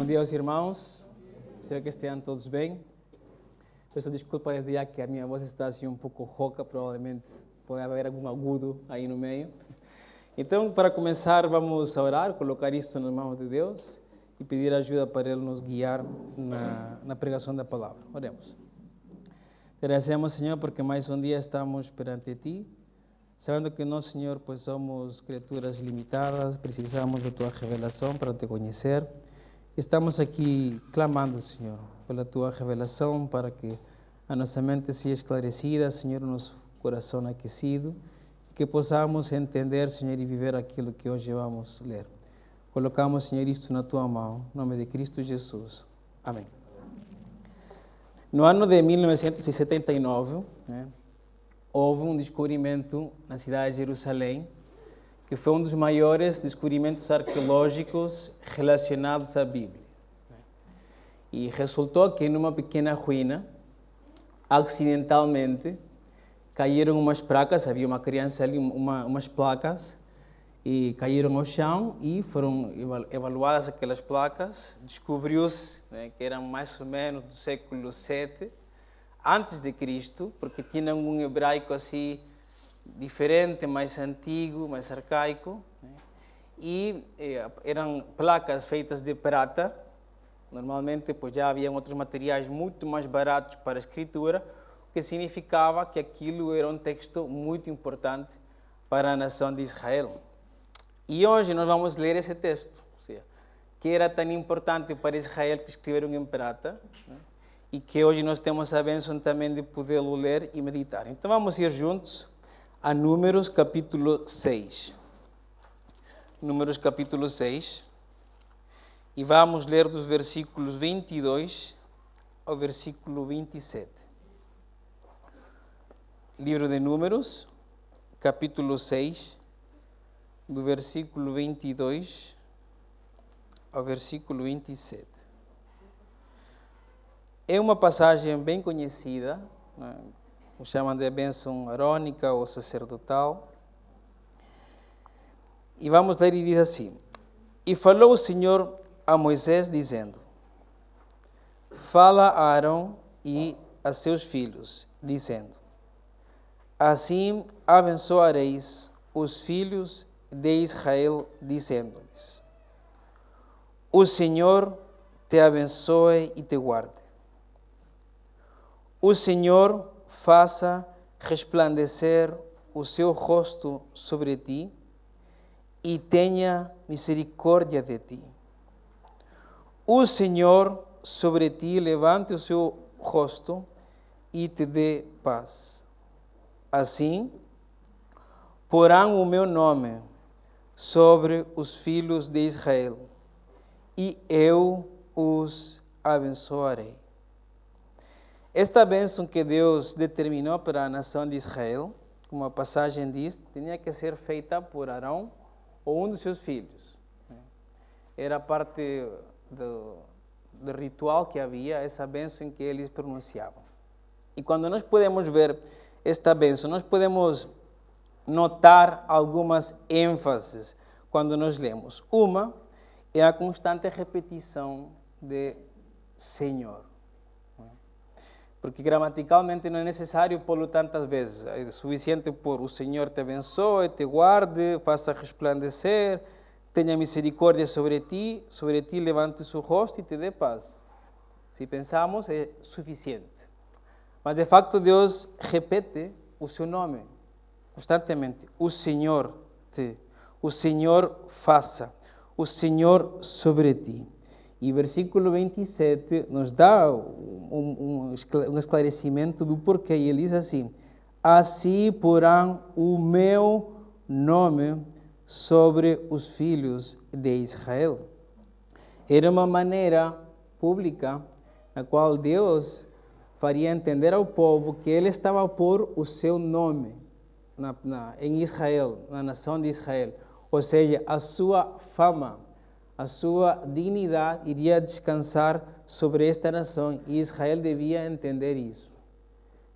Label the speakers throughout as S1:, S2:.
S1: dia aos irmãos. Espero que estejam todos bem. Peço desculpa desde já que a minha voz está assim um pouco rouca, provavelmente pode haver algum agudo aí no meio. Então, para começar, vamos orar, colocar isto nas mãos de Deus e pedir ajuda para Ele nos guiar na pregação da palavra. Oremos. Te agradecemos, Senhor, porque mais um dia estamos perante Ti, sabendo que nós, Senhor, pois somos criaturas limitadas, precisamos da Tua revelação para Te conhecer. Estamos aqui clamando, Senhor, pela Tua revelação para que a nossa mente seja esclarecida, Senhor, o nosso coração aquecido, que possamos entender, Senhor, e viver aquilo que hoje vamos ler. Colocamos, Senhor, isto na Tua mão, em nome de Cristo Jesus. Amém. No ano de 1979, houve um descobrimento na cidade de Jerusalém, que foi um dos maiores descobrimentos arqueológicos relacionados à Bíblia. E resultou que numa pequena ruína, acidentalmente, caíram umas placas, havia uma criança ali, umas placas, e caíram ao chão e foram evaluadas aquelas placas. Descobriu-se que eram mais ou menos do século VII antes de Cristo, porque tinham um hebraico assim diferente, mais antigo, mais arcaico, e eram placas feitas de prata. Normalmente, pois já havia outros materiais muito mais baratos para a escritura, o que significava que aquilo era um texto muito importante para a nação de Israel. E hoje nós vamos ler esse texto, que era tão importante para Israel que escreveram em prata, e que hoje nós temos a bênção também de podê-lo ler e meditar. Então vamos ir juntos a Números capítulo 6. Números capítulo 6. E vamos ler dos versículos 22 ao versículo 27. Livro de Números, capítulo 6, do versículo 22 ao versículo 27. É uma passagem bem conhecida, o chamam de bênção arônica ou sacerdotal. E vamos ler e diz assim: E falou o Senhor a Moisés, dizendo: Fala a Arão e a seus filhos, dizendo: Assim abençoareis os filhos de Israel, dizendo-lhes: O Senhor te abençoe e te guarde. O Senhor faça resplandecer o seu rosto sobre ti e tenha misericórdia de ti. O Senhor sobre ti levante o seu rosto e te dê paz. Assim, porão o meu nome sobre os filhos de Israel, e eu os abençoarei. Esta bênção que Deus determinou para a nação de Israel, como a passagem diz, tinha que ser feita por Arão ou um dos seus filhos. Era parte do ritual que havia, essa bênção que eles pronunciavam. E quando nós podemos ver esta bênção, nós podemos notar algumas ênfases quando nós lemos. Uma é a constante repetição de Senhor. Porque gramaticalmente não é necessário pô-lo tantas vezes. É suficiente pôr: o Senhor te abençoe, te guarde, faça resplandecer, tenha misericórdia sobre ti levante o seu rosto e te dê paz. Se pensamos, é suficiente. Mas de facto Deus repete o seu nome constantemente. O Senhor faça, o Senhor sobre ti. E o versículo 27 nos dá um esclarecimento do porquê. E ele diz assim: Assim porão o meu nome sobre os filhos de Israel. Era uma maneira pública na qual Deus faria entender ao povo que ele estava a pôr o seu nome em Israel, na nação de Israel. Ou seja, a sua fama, a sua dignidade iria descansar sobre esta nação, e Israel devia entender isso.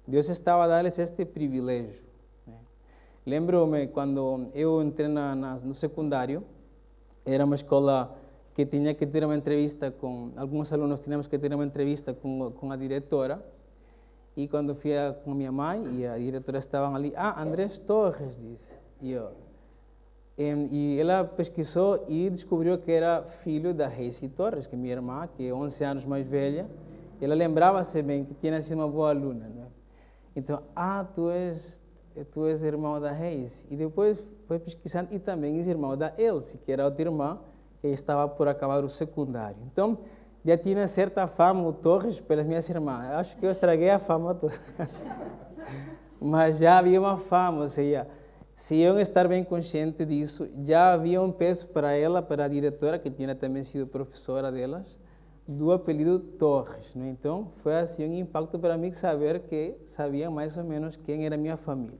S1: Deus estava a dar-lhes este privilégio. Lembro-me quando eu entrei no secundário, era uma escola que tinha que ter uma entrevista com, alguns alunos tínhamos que ter uma entrevista com a diretora, e quando fui com a minha mãe e a diretora estavam ali, Andrés Torres, disse, e ela pesquisou e descobriu que era filho da Reisi Torres, que é minha irmã, que é 11 anos mais velha. Ela lembrava-se bem que tinha sido uma boa aluna, né? Então, tu és irmão da Reisi. E depois foi pesquisando e também és irmão da Elsie, que era outra irmã, que estava por acabar o secundário. Então, já tinha certa fama o Torres pelas minhas irmãs. Acho que eu estraguei a fama toda. Mas já havia uma fama, ou seja, se iam estar bem conscientes disso, já havia um peso para ela, para a diretora, que tinha também sido professora delas, do apelido Torres, né? Então, foi assim um impacto para mim saber que sabia mais ou menos quem era a minha família.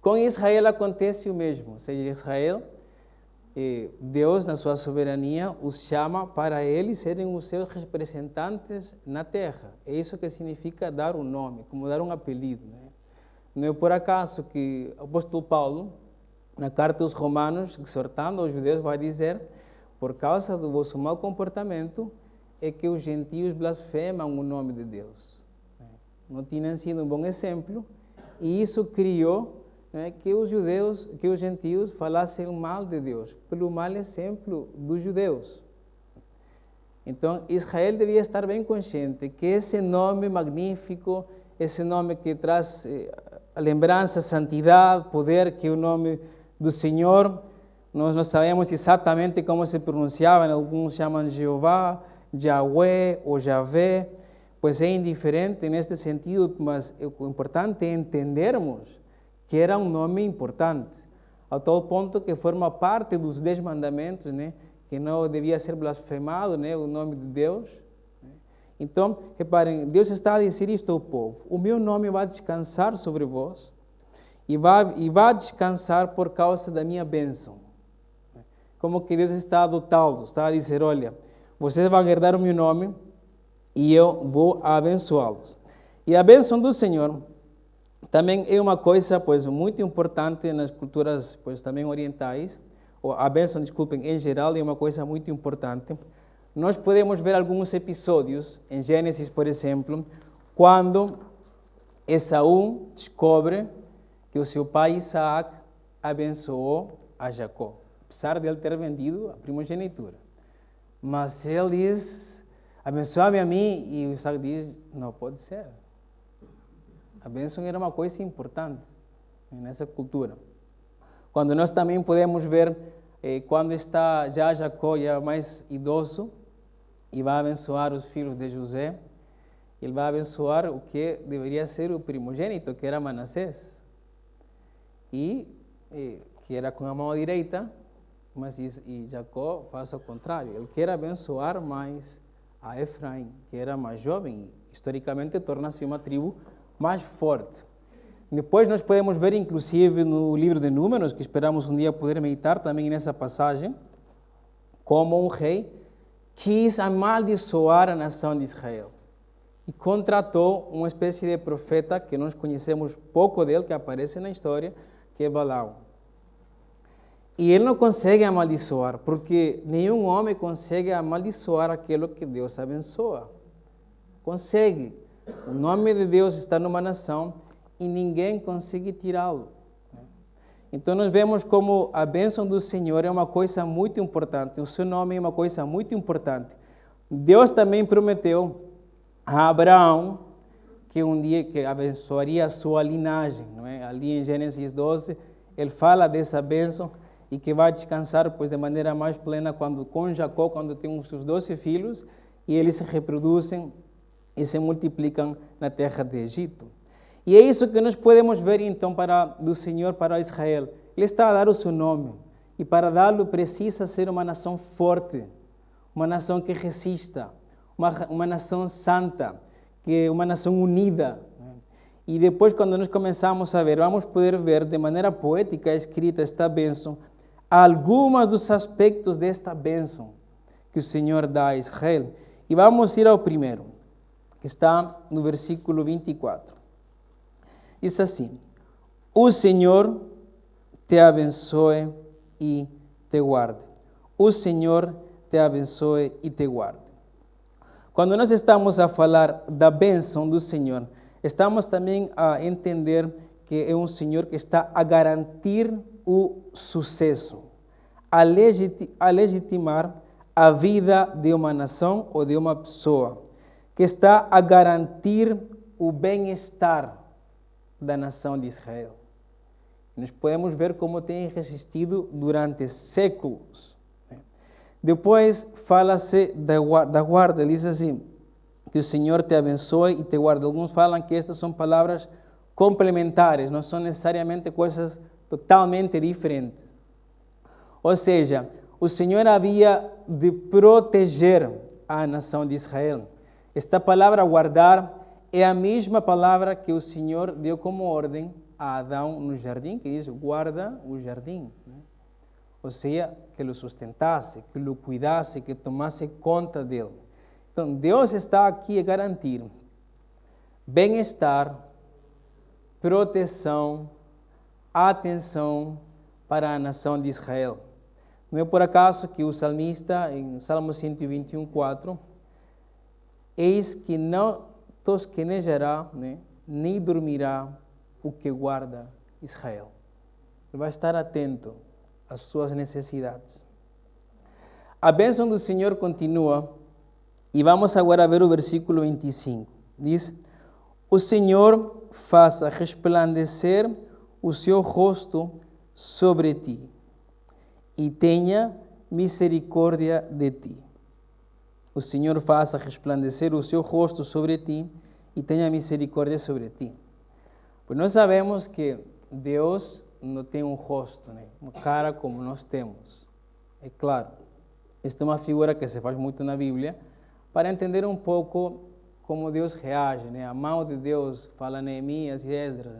S1: Com Israel acontece o mesmo, ou seja, Israel, Deus, na sua soberania, os chama para eles serem os seus representantes na terra. É isso que significa dar um nome, como dar um apelido, né? Não é por acaso que o apóstolo Paulo, na carta aos Romanos, exortando aos judeus, vai dizer: por causa do vosso mau comportamento, é que os gentios blasfemam o nome de Deus. Não tinham sido um bom exemplo, e isso criou que os judeus, que os gentios falassem mal de Deus, pelo mau exemplo dos judeus. Então, Israel devia estar bem consciente que esse nome magnífico, esse nome que traz a lembrança, santidade, poder, que é o nome do Senhor, nós não sabemos exatamente como se pronunciava, alguns chamam Jeová, Yahweh ou Javé, pois é indiferente neste sentido, mas o importante é entendermos que era um nome importante, a tal ponto que forma parte dos 10 mandamentos, né? Que não devia ser blasfemado, né? O nome de Deus. Então, reparem, Deus está a dizer isto ao povo: o meu nome vai descansar sobre vós e vai descansar por causa da minha bênção. Como que Deus está a adotá-los, está a dizer: olha, vocês vão herdar o meu nome e eu vou abençoá-los. E a bênção do Senhor também é uma coisa, pois, muito importante nas culturas, pois, também orientais. Ou a bênção, desculpem, em geral, é uma coisa muito importante. Nós podemos ver alguns episódios, em Gênesis, por exemplo, quando Esaú descobre que o seu pai Isaac abençoou a Jacó, apesar de ele ter vendido a primogenitura. Mas ele diz: abençoa-me a mim, e o Isaac diz: não pode ser. A bênção era uma coisa importante nessa cultura. Quando nós também podemos ver, quando está já Jacó, já mais idoso, e vai abençoar os filhos de José, ele vai abençoar o que deveria ser o primogênito, que era Manassés, e que era com a mão direita, mas e Jacó faz o contrário, ele quer abençoar mais a Efraim, que era mais jovem, e historicamente torna-se uma tribo mais forte. Depois nós podemos ver, inclusive, no livro de Números, que esperamos um dia poder meditar também nessa passagem, como um rei quis amaldiçoar a nação de Israel e contratou uma espécie de profeta que nós conhecemos pouco dele, que aparece na história, que é Balaão. E ele não consegue amaldiçoar, porque nenhum homem consegue amaldiçoar aquilo que Deus abençoa. Consegue. O nome de Deus está numa nação e ninguém consegue tirá-lo. Então nós vemos como a bênção do Senhor é uma coisa muito importante, o seu nome é uma coisa muito importante. Deus também prometeu a Abraão que um dia que abençoaria a sua linhagem, não é? Ali em Gênesis 12, ele fala dessa bênção e que vai descansar pois de maneira mais plena com Jacó, quando tem os seus 12 filhos, e eles se reproduzem e se multiplicam na terra de Egito. E é isso que nós podemos ver então do Senhor para Israel. Ele está a dar o seu nome, e para dá-lo precisa ser uma nação forte, uma nação que resista, uma nação santa, que é uma nação unida. E depois, quando nós começamos a ver, vamos poder ver de maneira poética escrita esta bênção, alguns dos aspectos desta bênção que o Senhor dá a Israel. E vamos ir ao primeiro, que está no versículo 24. Diz assim: o Senhor te abençoe e te guarde. O Senhor te abençoe e te guarde. Quando nós estamos a falar da bênção do Senhor, estamos também a entender que é um Senhor que está a garantir o sucesso, a legitimar a vida de uma nação ou de uma pessoa, que está a garantir o bem-estar da nação de Israel. Nós podemos ver como tem resistido durante séculos. Depois fala-se da guarda, ele diz assim, que o Senhor te abençoe e te guarde. Alguns falam que estas são palavras complementares, não são necessariamente coisas totalmente diferentes. Ou seja, o Senhor havia de proteger a nação de Israel. Esta palavra guardar é a mesma palavra que o Senhor deu como ordem a Adão no jardim, que diz guarda o jardim. Ou seja, que o sustentasse, que o cuidasse, que tomasse conta dele. Então, Deus está aqui a garantir bem-estar, proteção, atenção para a nação de Israel. Não é por acaso que o salmista, em Salmo 121, 4, eis que não tosquenejará, nem dormirá o que guarda Israel. Ele vai estar atento às suas necessidades. A bênção do Senhor continua, e vamos agora ver o versículo 25. Diz, o Senhor faça resplandecer o seu rosto sobre ti, e tenha misericórdia de ti. O Senhor faça resplandecer o seu rosto sobre ti, e tenha misericórdia sobre ti. Pois nós sabemos que Deus não tem um rosto, uma cara como nós temos. É claro, esta é uma figura que se faz muito na Bíblia para entender um pouco como Deus reage. A mão de Deus, fala Neemias e Esdras.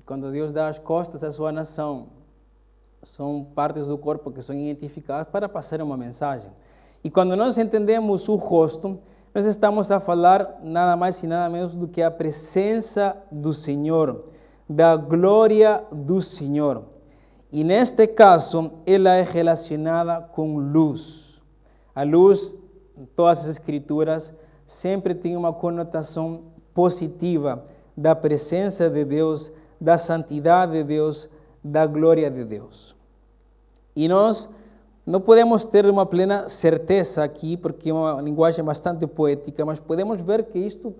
S1: Quando Deus dá as costas à sua nação, são partes do corpo que são identificadas para passar uma mensagem. E quando nós entendemos o rosto, nós estamos a falar nada mais e nada menos do que a presença do Senhor, da glória do Senhor. E neste caso, ela é relacionada com luz. A luz, em todas as escrituras, sempre tem uma conotação positiva da presença de Deus, da santidade de Deus, da glória de Deus. E nós não podemos ter uma plena certeza aqui, porque é uma linguagem bastante poética, mas podemos ver que isto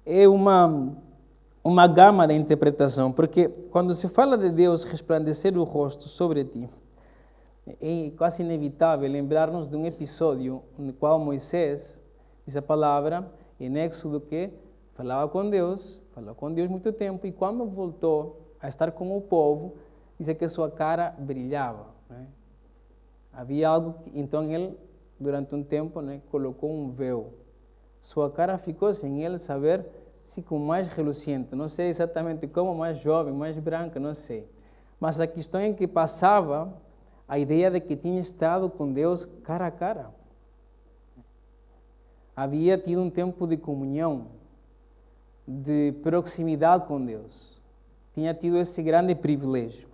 S1: é uma gama de interpretação, porque quando se fala de Deus resplandecer o rosto sobre ti, é quase inevitável lembrar-nos de um episódio no qual Moisés, essa palavra, em Éxodo, que falou com Deus muito tempo, e quando voltou a estar com o povo, diz que sua cara brilhava. Havia algo, então ele, durante um tempo, colocou um véu. Sua cara ficou, sem ele saber, se com mais reluciente, não sei exatamente como, mais jovem, mais branca, não sei. Mas a questão é que passava a ideia de que tinha estado com Deus cara a cara. Havia tido um tempo de comunhão, de proximidade com Deus. Tinha tido esse grande privilégio.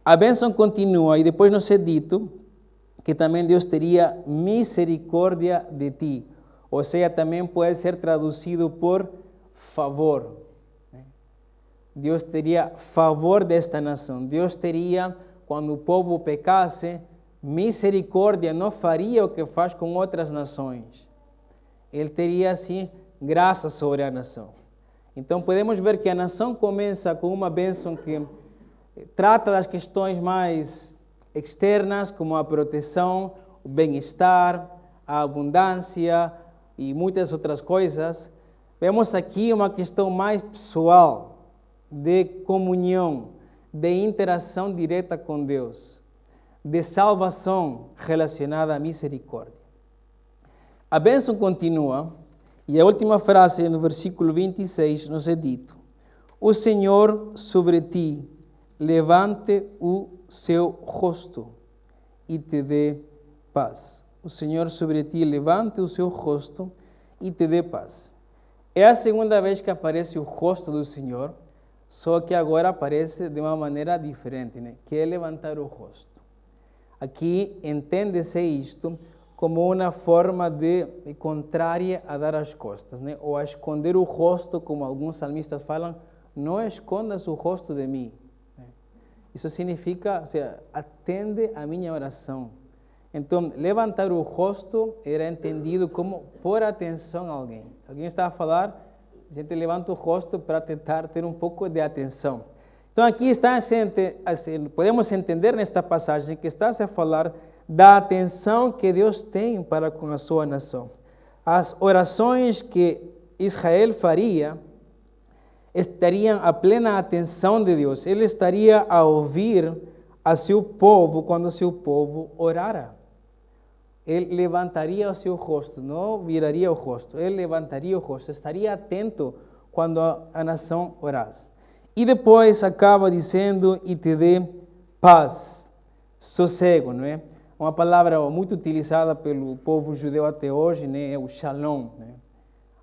S1: A bênção continua, e depois nos é dito que também Deus teria misericórdia de ti. Ou seja, também pode ser traduzido por favor. Deus teria favor desta nação. Deus teria, quando o povo pecasse, misericórdia, não faria o que faz com outras nações. Ele teria, assim, graça sobre a nação. Então, podemos ver que a nação começa com uma bênção que trata das questões mais externas, como a proteção, o bem-estar, a abundância e muitas outras coisas. Vemos aqui uma questão mais pessoal, de comunhão, de interação direta com Deus, de salvação relacionada à misericórdia. A bênção continua, e a última frase no versículo 26 nos é dito: o Senhor sobre ti levante o seu rosto e te dê paz. O Senhor sobre ti levante o seu rosto e te dê paz. É a segunda vez que aparece o rosto do Senhor, só que agora aparece de uma maneira diferente, que é levantar o rosto. Aqui entende-se isto como uma forma de contrária a dar as costas, né? Ou a esconder o rosto, como alguns salmistas falam, não escondas o rosto de mim. Isso significa, ou seja, atende a minha oração. Então, levantar o rosto era entendido como pôr atenção a alguém. Alguém está a falar, a gente levanta o rosto para tentar ter um pouco de atenção. Então, aqui está, podemos entender nesta passagem que está a falar da atenção que Deus tem para com a sua nação. As orações que Israel faria estariam a plena atenção de Deus. Ele estaria a ouvir a seu povo quando seu povo orara. Ele levantaria o seu rosto, não viraria o rosto, ele levantaria o rosto, estaria atento quando a nação orasse. E depois acaba dizendo, e te dê paz, sossego, não é? Uma palavra muito utilizada pelo povo judeu até hoje, né? É o shalom, né?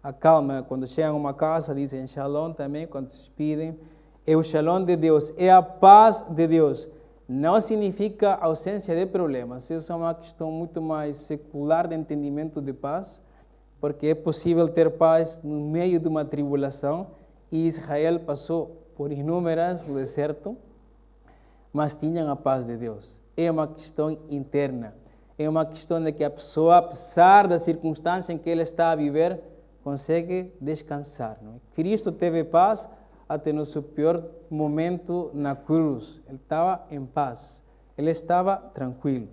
S1: A calma, quando chegam a uma casa, dizem shalom também, quando se despedem. É o shalom de Deus, é a paz de Deus. Não significa ausência de problemas. Isso é uma questão muito mais secular de entendimento de paz, porque é possível ter paz no meio de uma tribulação, e Israel passou por inúmeras no deserto, mas tinham a paz de Deus. É uma questão interna. É uma questão de que a pessoa, apesar da circunstância em que ele está a viver, consegue descansar. Não é? Cristo teve paz até no seu pior momento na cruz. Ele estava em paz. Ele estava tranquilo.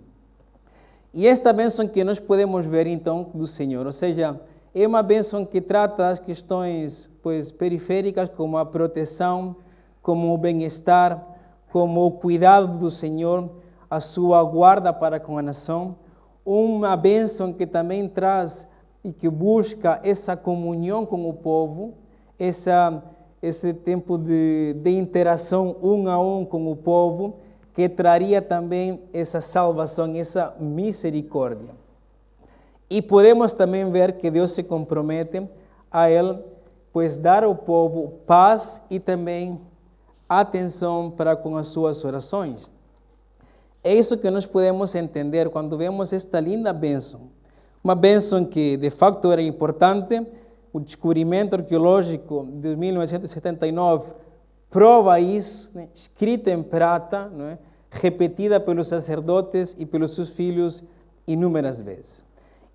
S1: E esta bênção que nós podemos ver então do Senhor, ou seja, é uma bênção que trata as questões periféricas, como a proteção, como o bem-estar, como o cuidado do Senhor, a sua guarda para com a nação. Uma bênção que também traz e que busca essa comunhão com o povo, esse tempo de interação um a um com o povo, que traria também essa salvação, essa misericórdia. E podemos também ver que Deus se compromete a Ele, dar ao povo paz e também atenção para com as suas orações. É isso que nós podemos entender quando vemos esta linda bênção. Uma bênção que de facto era importante. O descobrimento arqueológico de 1979 prova isso, né? Escrita em prata, né? Repetida pelos sacerdotes e pelos seus filhos inúmeras vezes.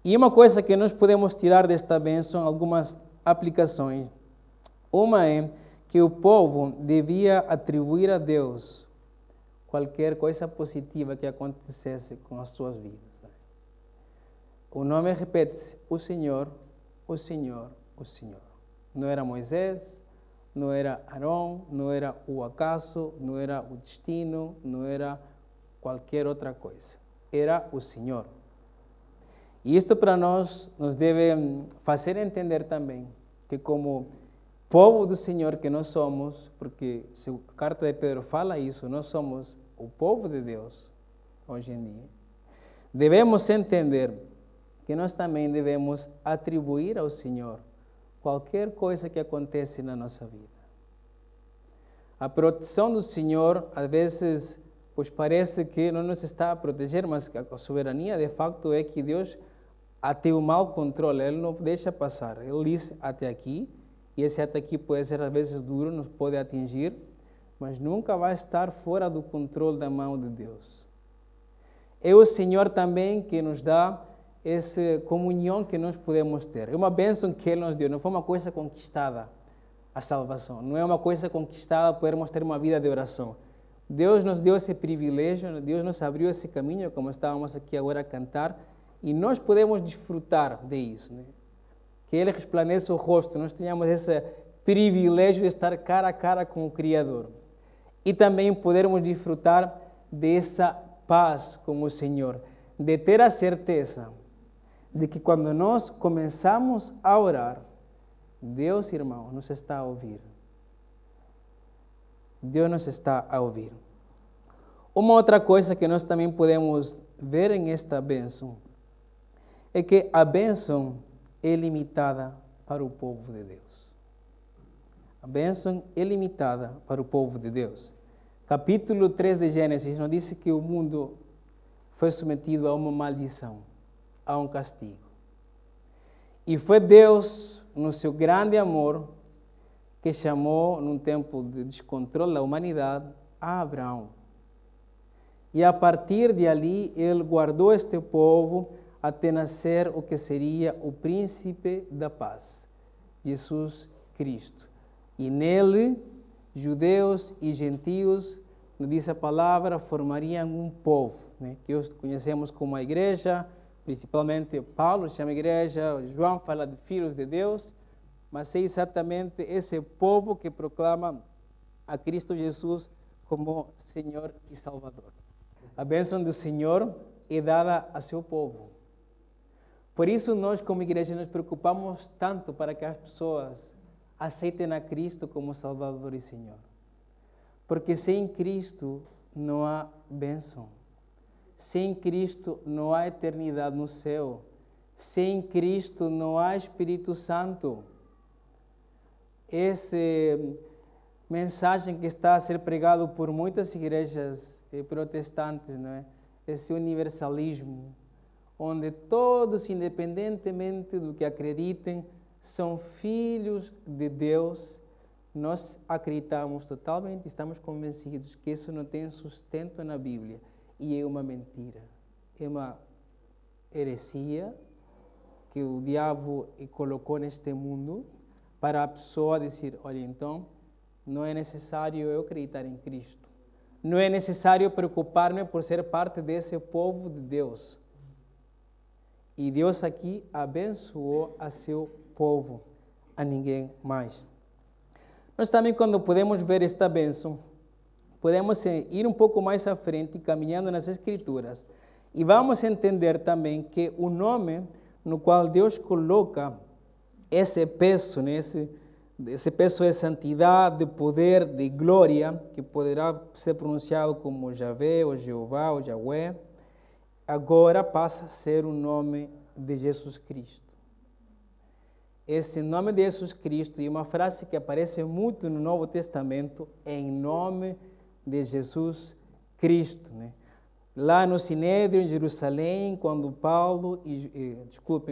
S1: E uma coisa que nós podemos tirar desta bênção, algumas aplicações. Uma é que o povo devia atribuir a Deus qualquer coisa positiva que acontecesse com as suas vidas. O nome repete-se, o Senhor, o Senhor, o Senhor. Não era Moisés, não era Arão, não era o acaso, não era o destino, não era qualquer outra coisa. Era o Senhor. E isto para nós nos deve fazer entender também que como povo do Senhor que nós somos, porque a carta de Pedro fala isso, nós somos o povo de Deus hoje em dia, devemos entender que nós também devemos atribuir ao Senhor qualquer coisa que acontece na nossa vida. A proteção do Senhor, às vezes, parece que não nos está a proteger, mas a soberania, de facto, é que Deus até o mau controle, Ele não deixa passar. Ele diz até aqui, e esse até aqui pode ser às vezes duro, nos pode atingir, mas nunca vai estar fora do controle da mão de Deus. É o Senhor também que nos dá essa comunhão que nós podemos ter. É uma bênção que Ele nos deu, não foi uma coisa conquistada a salvação, não é uma coisa conquistada podermos ter uma vida de oração. Deus nos deu esse privilégio, Deus nos abriu esse caminho, como estávamos aqui agora a cantar, e nós podemos desfrutar de isso, né? Que Ele resplandeça o rosto, nós tenhamos esse privilégio de estar cara a cara com o Criador. E também podermos desfrutar dessa paz com o Senhor, de ter a certeza de que quando nós começamos a orar, Deus, irmão, nos está a ouvir. Deus nos está a ouvir. Uma outra coisa que nós também podemos ver em esta bênção é que a bênção é limitada para o povo de Deus. A bênção é limitada para o povo de Deus. Capítulo 3 de Gênesis nos diz que o mundo foi submetido a uma maldição, a um castigo. E foi Deus, no seu grande amor, que chamou, num tempo de descontrole da humanidade, a Abraão. E a partir de ali, ele guardou este povo até nascer o que seria o príncipe da paz, Jesus Cristo. E nele, judeus e gentios, nos diz a palavra, formariam um povo, né? Que hoje conhecemos como a igreja, principalmente Paulo chama igreja, João fala de filhos de Deus, mas é exatamente esse povo que proclama a Cristo Jesus como Senhor e Salvador. A bênção do Senhor é dada a seu povo. Por isso nós, como igreja, nos preocupamos tanto para que as pessoas aceitem a Cristo como Salvador e Senhor. Porque sem Cristo não há bênção. Sem Cristo não há eternidade no céu. Sem Cristo não há Espírito Santo. Essa mensagem que está a ser pregado por muitas igrejas protestantes, não é? Esse universalismo, onde todos, independentemente do que acreditem, são filhos de Deus. Nós acreditamos totalmente, estamos convencidos que isso não tem sustento na Bíblia e é uma mentira, é uma heresia que o diabo colocou neste mundo para a pessoa dizer, olha, então não é necessário eu acreditar em Cristo, não é necessário preocupar-me por ser parte desse povo de Deus. E Deus aqui abençoou a seu povo, a ninguém mais. Nós também, quando podemos ver esta bênção, podemos ir um pouco mais à frente, caminhando nas Escrituras, e vamos entender também que o nome no qual Deus coloca esse peso, né? esse peso de santidade, de poder, de glória, que poderá ser pronunciado como Javé, ou Jeová, ou Yahweh, agora passa a ser o nome de Jesus Cristo. Esse nome de Jesus Cristo, e uma frase que aparece muito no Novo Testamento, em nome de Jesus Cristo, né? Lá no Sinédrio, em Jerusalém, quando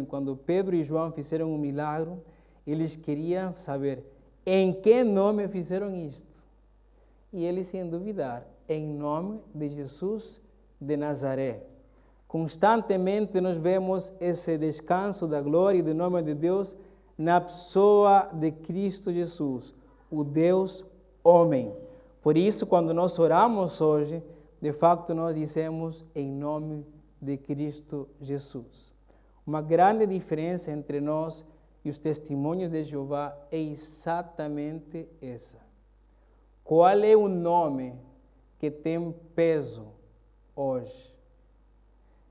S1: quando Pedro e João fizeram um milagre, eles queriam saber em que nome fizeram isto. E eles, sem duvidar, em nome de Jesus de Nazaré. Constantemente nós vemos esse descanso da glória e do nome de Deus na pessoa de Cristo Jesus, o Deus homem. Por isso, quando nós oramos hoje, de facto nós dizemos em nome de Cristo Jesus. Uma grande diferença entre nós e os testemunhos de Jeová é exatamente essa. Qual é o nome que tem peso hoje?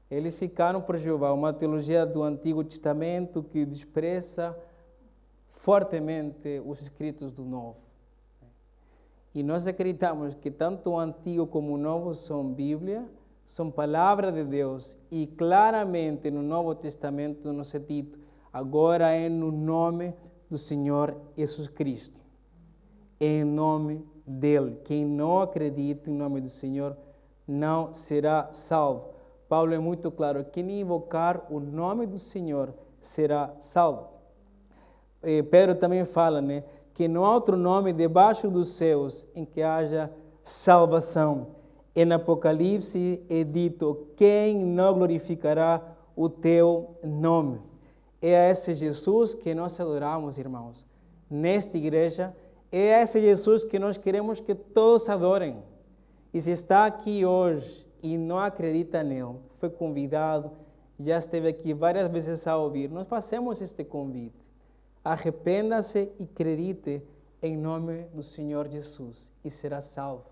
S1: Eles ficaram por Jeová, uma teologia do Antigo Testamento que despreza fortemente os escritos do Novo. E nós acreditamos que tanto o Antigo como o Novo são Bíblia, são palavra de Deus, e claramente no Novo Testamento nos é dito, agora é no nome do Senhor Jesus Cristo. É em nome dele. Quem não acredita em nome do Senhor não será salvo. Paulo é muito claro, quem invocar o nome do Senhor será salvo. Pedro também fala, né, que não há outro nome debaixo dos céus em que haja salvação. Em Apocalipse é dito, quem não glorificará o teu nome? É a esse Jesus que nós adoramos, irmãos. Nesta igreja, é a esse Jesus que nós queremos que todos adorem. E se está aqui hoje e não acredita nele, foi convidado, já esteve aqui várias vezes a ouvir, nós fazemos este convite. Arrependa-se e acredite em nome do Senhor Jesus e será salvo.